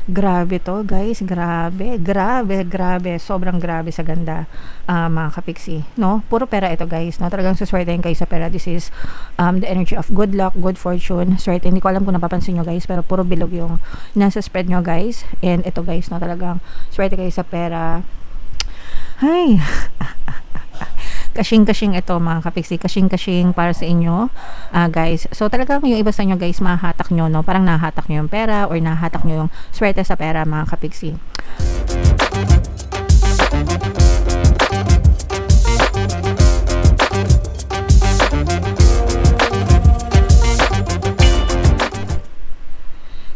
Grabe to guys, grabe, grabe, grabe, sobrang grabe sa ganda, mga kapiksi, no? Puro pera ito guys, no? Talagang suswertehin kayo sa pera. This is the energy of good luck, good fortune, swerte. Hindi ko alam kung napapansin nyo guys, pero puro bilog yung nasa spread nyo guys. And ito guys, no? Talagang swerte kayo sa pera. Ay, kashing-kashing ito mga kapiksi, kashing-kashing para sa inyo, guys. So talagang yung iba sa inyo guys, mahahatak nyo, no? Parang nahahatak nyo yung pera or nahahatak nyo yung swerte sa pera mga kapiksi.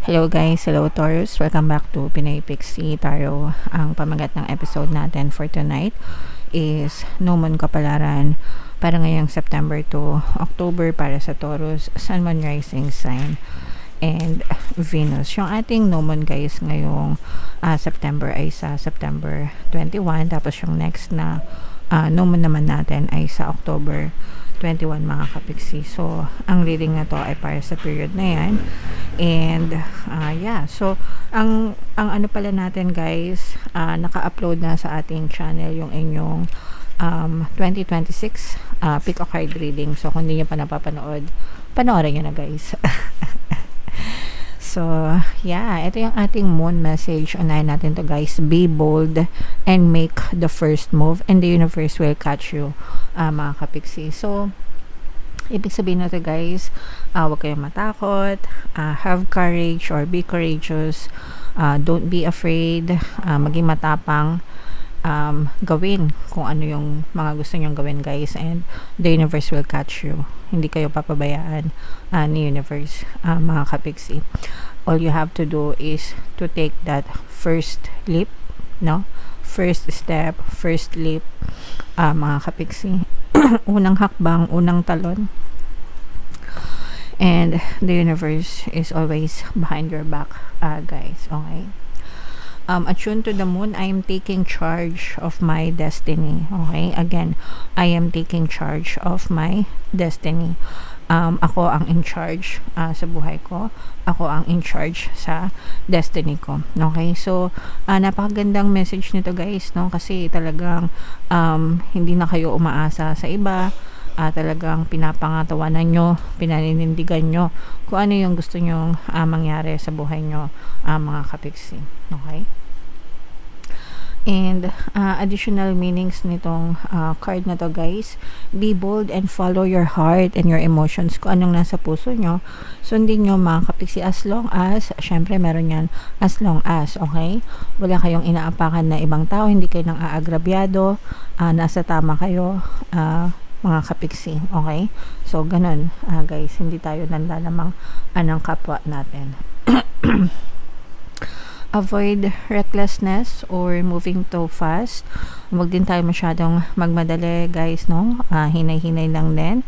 Hello guys, hello Taurus, welcome back to Pinay Pixie Tarot. Ang pamagat ng episode natin for tonight is No Moon Kapalaran para ngayong September to October para sa Taurus, Sun, Moon, Rising Sign and Venus. Yung ating No Moon guys ngayong September ay sa September 21, tapos yung next na No Moon naman natin ay sa October 21 mga kapiksi. So ang reading na to ay para sa period na yan. And yeah, so ang ano pala natin guys, naka-upload na sa ating channel yung inyong 2026 pick a card reading. So kung hindi nyo pa napapanood, panoorin nyo na guys. So yeah, ito yung ating moon message. Unahin natin to guys. Be bold and make the first move and the universe will catch you, mga kapiksi. So ibig sabihin na to guys, huwag kayong matakot, have courage or be courageous, don't be afraid, maging matapang, gawin kung ano yung mga gusto nyong gawin guys, and the universe will catch you. Hindi kayo papabayaan ni universe, mga kapiksi. All you have to do is to take that first leap, no? First step, first leap, mga kapiksi. Unang hakbang, unang talon. And the universe is always behind your back, guys. Okay? Attuned to the moon, I am taking charge of my destiny. Okay? Again, I am taking charge of my destiny. Ako ang in charge sa buhay ko. Ako ang in charge sa destiny ko. Okay? So, napakagandang message nito guys, no? Kasi talagang hindi na kayo umaasa sa iba. Talagang pinapangatawanan nyo, pinaninindigan nyo kung ano yung gusto nyong mangyari sa buhay nyo, mga kapiksi. Okay? And additional meanings nitong card na to guys, be bold and follow your heart and your emotions. Kung anong nasa puso nyo, sundin nyo mga kapiksi, as long as, syempre meron yan, as long as, okay? Wala kayong inaapakan na ibang tao, hindi kayo nang aagrabyado, nasa tama kayo, mga kapiksi, okay? So ganun, guys, hindi tayo nanlalamang ng kapwa natin. Avoid recklessness or moving too fast. Huwag din tayo masyadong magmadali guys, no? Hinay-hinay lang din.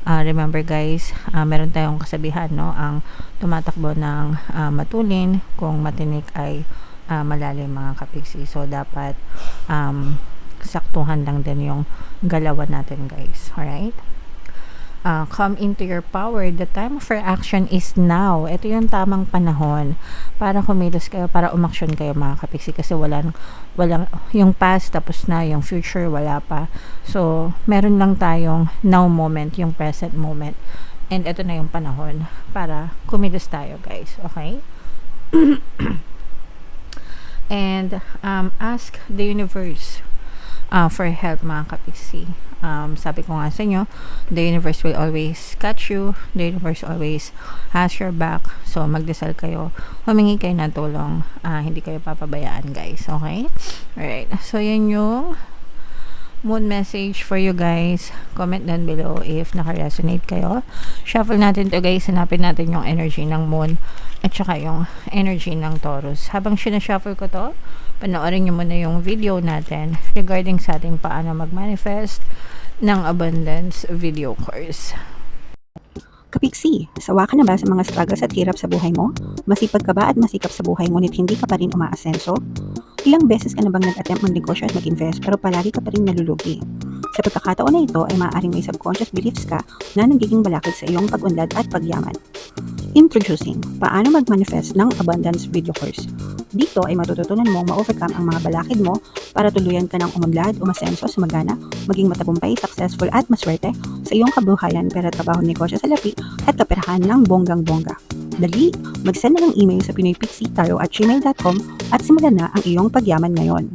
Remember guys, meron tayong kasabihan, no? Ang tumatakbo ng matulin, kung matinik ay malalim mga kapiksi. So dapat saktuhan lang din yung galawan natin guys. Alright? Come into your power. The time for action is now. Ito yung tamang panahon para kumilos kayo, para umaksyon kayo mga kapiksi, kasi walang yung past tapos na, yung future wala pa. So meron lang tayong now moment, yung present moment, and ito na yung panahon para kumilos tayo guys. Okay? And ask the universe for help mga kapiksi. Sabi ko nga sa inyo, the universe will always catch you, the universe always has your back. So magdasal kayo, humingi kayo ng tulong, hindi kayo papabayaan guys. Okay? Alright, so yun yung moon message for you guys. Comment down below if naka-resonate kayo. Shuffle natin to guys, hanapin natin yung energy ng moon at saka yung energy ng Taurus. Habang sinashuffle ko to, panoorin nyo muna yung video natin regarding sa ating paano mag-manifest ng abundance video course. Kapiksi, sawa ka na ba sa mga struggles at hirap sa buhay mo? Masipag ka ba at masikap sa buhay ngunit hindi ka pa rin umaasenso? Ilang beses ka na bang nag-attempt mag-negosyo at mag-invest pero palagi ka pa rin nalulugi? Sa pagkakataon na ito ay maaaring may subconscious beliefs ka na nagiging balakid sa iyong pag-unlad at pagyaman. Introducing, paano mag-manifest ng abundance video course. Dito ay matututunan mong ma-overcome ang mga balakid mo para tuluyan ka ng umunlad, umasenso, sumagana, maging matagumpay, successful at maswerte sa iyong kabuhayan, pera, trabaho, negosyo, salapi at kaperahan ng bonggang-bongga. Dali, mag-send na ng email sa pinoypixie@gmail.com at simulan na ang iyong pagyaman ngayon.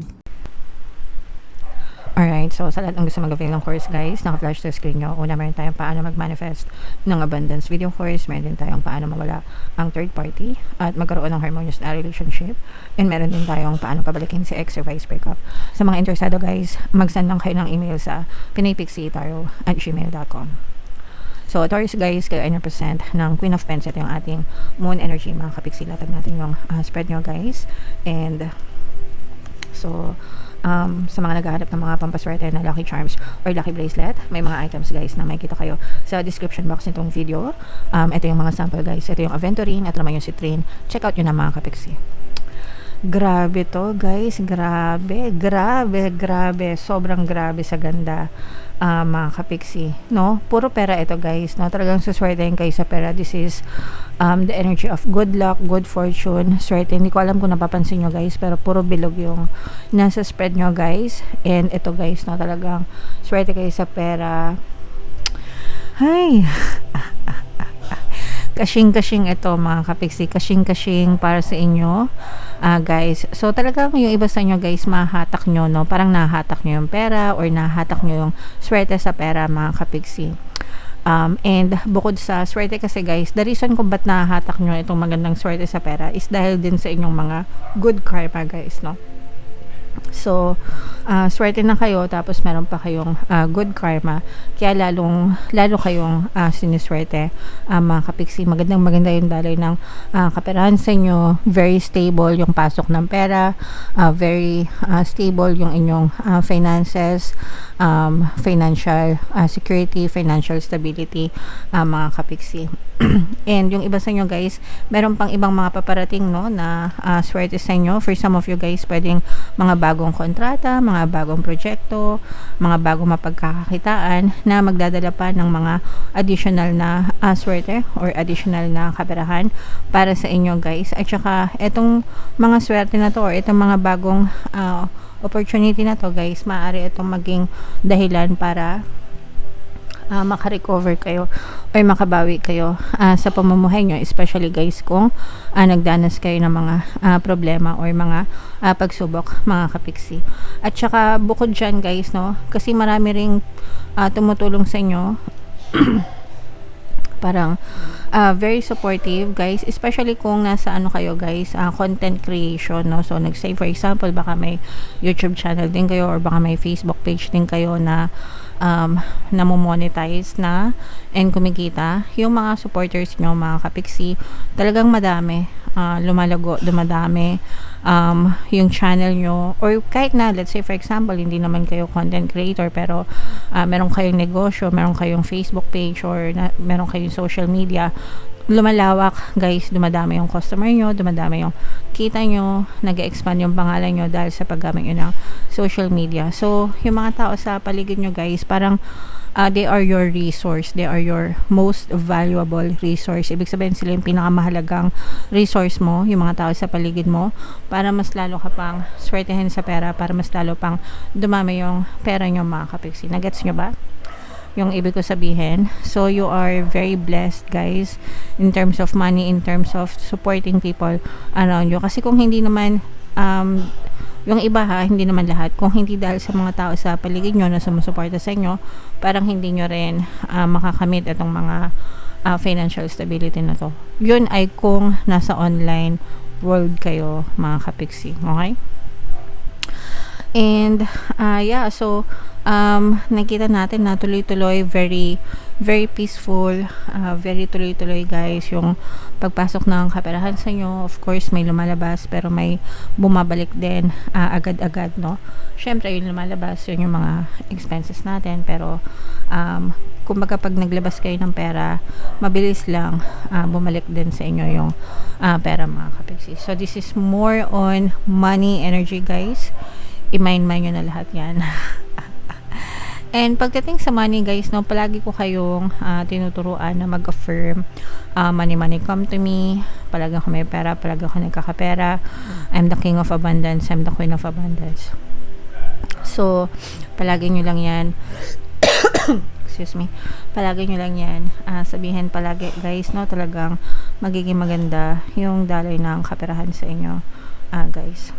Alright, so sa lahat ng gusto mag-avail ng course guys, naka-flash sa screen nyo. Una, meron tayong paano mag-manifest ng abundance video course. Meron din tayong paano mawala ang third party at magkaroon ng harmonious na relationship. And meron din tayong paano pabalikin si ex or vice breakup. Sa mga interesado guys, mag-send lang kayo ng email sa pinoypixie@gmail.com. So, Taurus guys, kayo ay represent ng Queen of Pentacles. Ito yung ating moon energy, mga kapiksi. Latag natin yung spread nyo guys. And so, sa mga naghahanap ng mga pampaswerte na lucky charms or lucky bracelet, may mga items guys na makikita kayo sa description box nitong video. Ito yung mga sample guys. Ito yung aventurine at naman yung citrine. Check out yun na mga kapiksi. Grabe to guys, grabe, sobrang grabe sa ganda, mga kapiksi, no? Puro pera ito guys, no? Talagang suswertein kayo sa pera. This is the energy of good luck, good fortune, swerte. Hindi ko alam kung napapansin nyo guys, pero puro bilog yung nasa spread nyo guys. And ito guys, no? Talagang swerte kayo sa pera. Hay kashing-kashing ito mga kapiksi, kashing-kashing para sa inyo guys. So talagang yung iba sa inyo guys, mahatak nyo, no? Parang nahatak nyo yung pera or nahatak nyo yung swerte sa pera mga kapiksi. And bukod sa swerte kasi guys, the reason kung ba't nahatak nyo itong magandang swerte sa pera is dahil din sa inyong mga good karma guys, no? So, swerte na kayo, tapos meron pa kayong good karma, kaya lalo kayong siniswerte, mga kapiksi. Maganda yung daloy ng kaperahan sa inyo. Very stable yung pasok ng pera, very stable yung inyong finances, financial security, financial stability, mga kapiksi. And yung iba sa inyo guys, meron pang ibang mga paparating, no, na swerte sa inyo. For some of you guys, pwedeng mga bagong kontrata, mga bagong proyekto, mga bagong mapagkakakitaan na magdadala pa ng mga additional na swerte or additional na kaperahan para sa inyo guys. At saka etong mga swerte na to or itong mga bagong opportunity na to guys, maaari itong maging dahilan para makarecover kayo or makabawi kayo sa pamumuhay nyo, especially guys kung nagdanas kayo ng mga problema or mga pagsubok mga kapiksi. At saka bukod dyan guys, no, kasi marami ring tumutulong sa inyo parang very supportive guys, especially kung nasa ano kayo guys, content creation, no? So nag-say for example, baka may YouTube channel din kayo or baka may Facebook page din kayo na namo-monetize na and kumikita. Yung mga supporters nyo mga kapiksi, talagang madami, lumalago, dumadami yung channel nyo, or kahit na let's say for example hindi naman kayo content creator pero meron kayong negosyo, meron kayong Facebook page or meron kayong social media, lumalawak guys, dumadami yung customer nyo, dumadami yung kita nyo, nag-expand yung pangalan nyo dahil sa paggamit nyo ng social media. So yung mga tao sa paligid nyo guys, parang they are your resource, they are your most valuable resource. Ibig sabihin sila yung pinakamahalagang resource mo, yung mga tao sa paligid mo, para mas lalo ka pang swertehin sa pera, para mas lalo pang dumami yung pera nyo mga kapiksi. Nagets nyo ba yung ibig ko sabihin? So you are very blessed guys in terms of money, in terms of supporting people around you. Kasi kung hindi naman yung iba hindi naman lahat, kung hindi dahil sa mga tao sa paligid nyo na sumusuporta sa inyo, parang hindi nyo rin makakamit itong mga financial stability na to. Yun ay kung nasa online world kayo mga kapiksi, okay? And yeah, so nakita natin na tuloy-tuloy, very peaceful, very tuloy-tuloy guys yung pagpasok ng kaperahan sa inyo. Of course may lumalabas pero may bumabalik din agad-agad, no? Syempre yung lumalabas yun yung mga expenses natin, pero kumbaga pag naglabas kayo ng pera, mabilis lang bumalik din sa inyo yung pera mga kapiksi. So this is more on money energy guys. I-mind nyo na lahat yan. And pagdating sa money guys, no, palagi ko kayong tinuturuan na mag-affirm, money, money come to me, palagi ako may pera, palagi ako nagkakapera, I'm the king of abundance, I'm the queen of abundance. So, palagi nyo lang yan, excuse me, palagi nyo lang yan, sabihin palagi guys, no, talagang magiging maganda yung daloy ng kaperahan sa inyo, guys.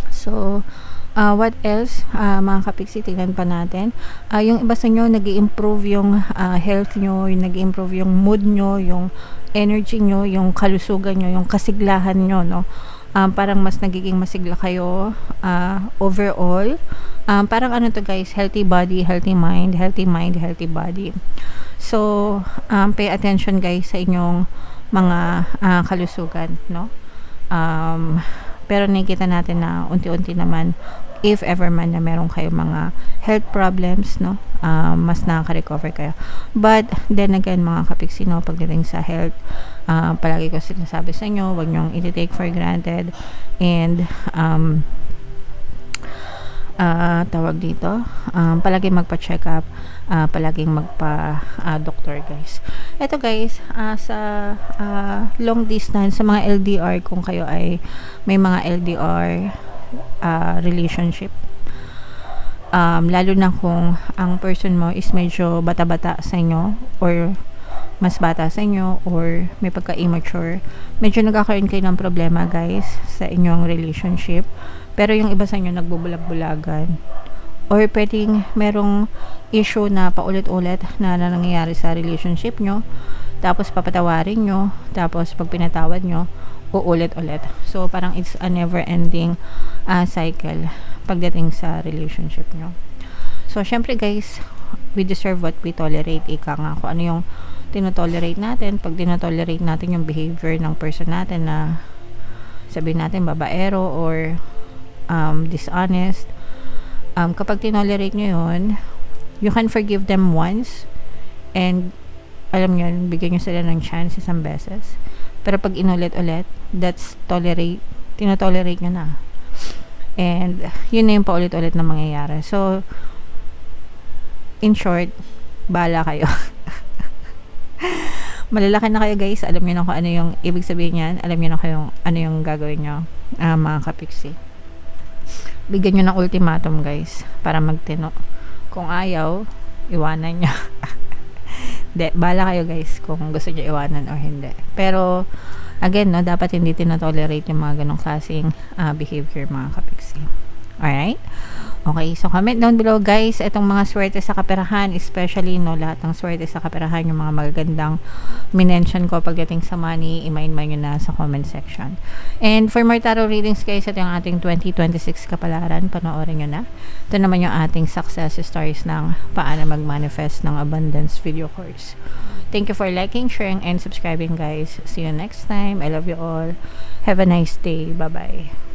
So, what else, mga kapiksi, tignan pa natin. Yung iba sa nyo, nag-i-improve yung health nyo, yung nag-i-improve yung mood nyo, yung energy nyo, yung kalusugan nyo, yung kasiglahan nyo, no? Parang mas nagiging masigla kayo overall. Parang ano to guys, healthy body, healthy mind, healthy mind, healthy body. So, pay attention guys sa inyong mga kalusugan, no? Pero nakikita natin na unti-unti naman, if ever man na meron kayo mga health problems, no, mas nakaka-recover kayo. But then again mga kapiksi, no, pagdating sa health, palagi ko sinasabi sa inyo, wag nyong i-take for granted, and tawag dito, palagi magpa-check up, palaging magpa-doctor guys. Ito guys, sa long distance, sa mga LDR, kung kayo ay may mga LDR relationship, lalo na kung ang person mo is medyo bata-bata sa inyo, or mas bata sa inyo, or may pagka-immature, medyo nagkakaroon kayo ng problema guys sa inyong relationship. Pero yung iba sa inyo nagbubulag-bulagan, or pwedeng merong issue na paulit-ulit na nangyayari sa relationship nyo, tapos papatawarin nyo, tapos pag pinatawad nyo, uulit-ulit. So parang it's a never-ending cycle pagdating sa relationship nyo. So syempre guys, we deserve what we tolerate. Ika nga, kung ano yung tinotolerate natin, pag tinotolerate natin yung behavior ng person natin na sabihin natin babaero or dishonest, kapag tinolerate nyo yun, you can forgive them once, and alam nyo, bigyan nyo sila ng chance isang beses. Pero pag inulit-ulit, that's tinotolerate nyo na, and yun na yung paulit-ulit na mangyayari. So in short, bahala kayo. Malalaki na kayo guys, alam nyo na kung ano yung ibig sabihin yan, alam nyo na kung ano yung gagawin nyo, mga kapiksi. Bigyan nyo ng ultimatum guys, para magtino. Kung ayaw, iwanan nyo. De, bala kayo guys kung gusto nyo iwanan or hindi. Pero again, no, dapat hindi tinotolerate yung mga ganong klaseng behavior mga kapiksi. Alright? Okay, so comment down below guys, itong mga swerte sa kaperahan, especially no, lahat ng swerte sa kaperahan, yung mga magagandang minention ko pagdating sa money, i-mind nyo na sa comment section. And for more tarot readings guys, ito yung ating 2026 kapalaran, panoorin nyo na. Ito naman yung ating success stories ng paano mag-manifest ng abundance video course. Thank you for liking, sharing, and subscribing guys. See you next time. I love you all. Have a nice day. Bye-bye.